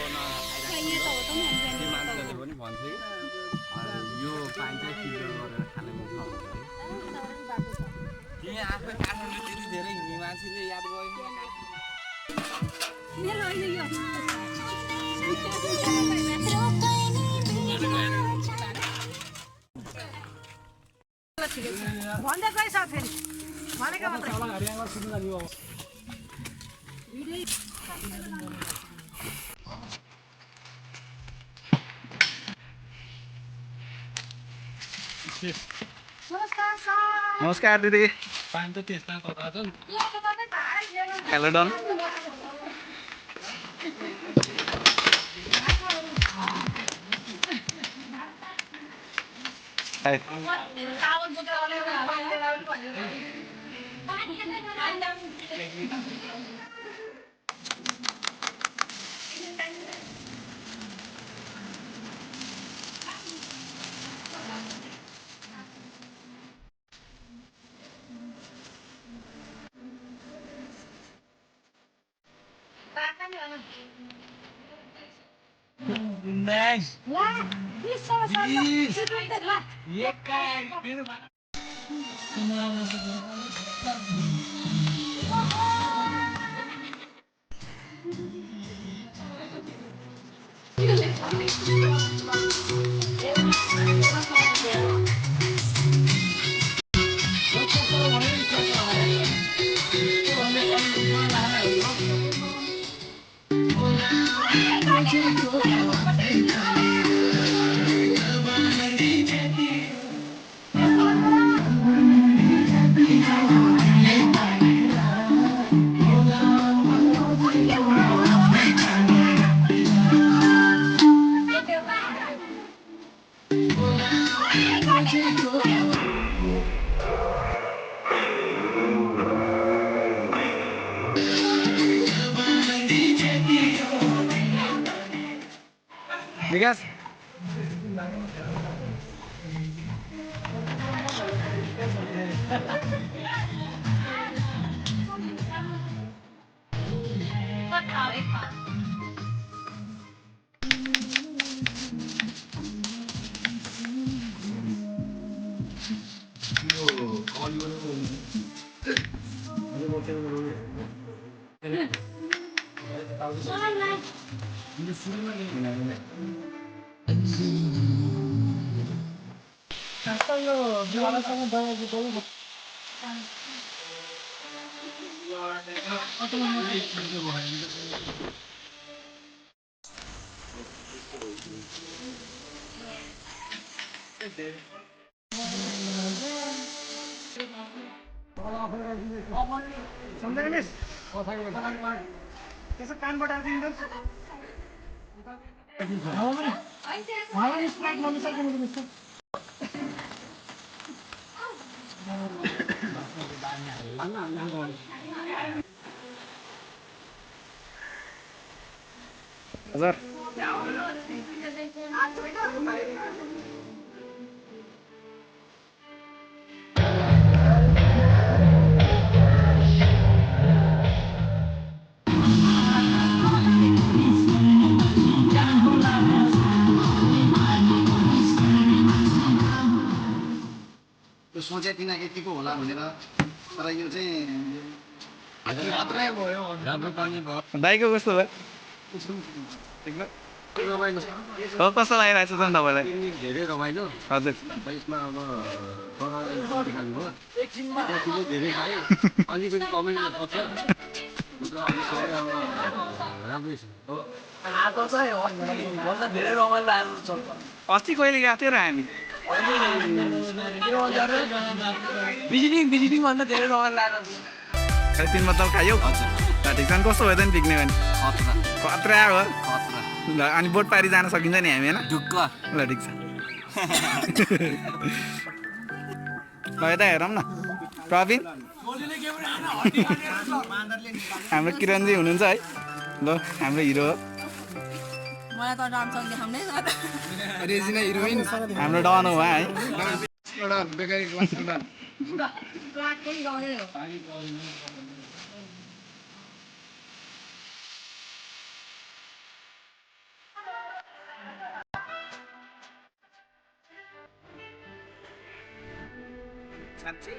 त्यो मान्छेहरूले पनि भन्छ कि यो पानी चाहिँ फिल्टर गरेर खाने हुन्छ तिमी आफै काठमाडौँ त्यति धेरै हिँड्ने मान्छेले याद गरेन भन्दै गइस फेरि भनेको मात्रै नमस्कार दिदी पानी त त्यसमा कता छ हेलो डन हाय Nice. विकास सम्झेन मिस त्यसो कानबाट आइदिनु स्प्राइट नमिसाइदिनु मिस हजुर सोचे किन यतिको होला भनेर तर यो चाहिँ मात्रै भयो राम्रो पनि भयो दाइको कस्तो भयो रमाइलो कस्तो लागिरहेको छ त तपाईँलाई धेरै रमाइलो हजुर यसमा अब खानुभयो त्यतिले धेरै खायो अलिकति कमेन्ट गर्छ राम्रै छ अस्ति कहिले गएको थियो र हामी बिजिटिङ भन्दा धेरै रमाइलो लाग्छ खै तिन बोतल खायौ हजुर ठिक छ नि कस्तो भयो त नि पिक्ने भने खतरा खतरा हो खतरा ल अनि बोट पारी जान सकिन्छ नि हामी होइन ढुक्क ल ठिक छ ल यता हेरौँ न प्रवीण हाम्रो किरणजी हुनुहुन्छ है ल हाम्रो हिरो हो मलाई त डान्स देखाउनै रेजिना हिरोइन हाम्रो डन हो है एउटा बेकारी क्लास एउटा पनि गाउने हो साँच्चै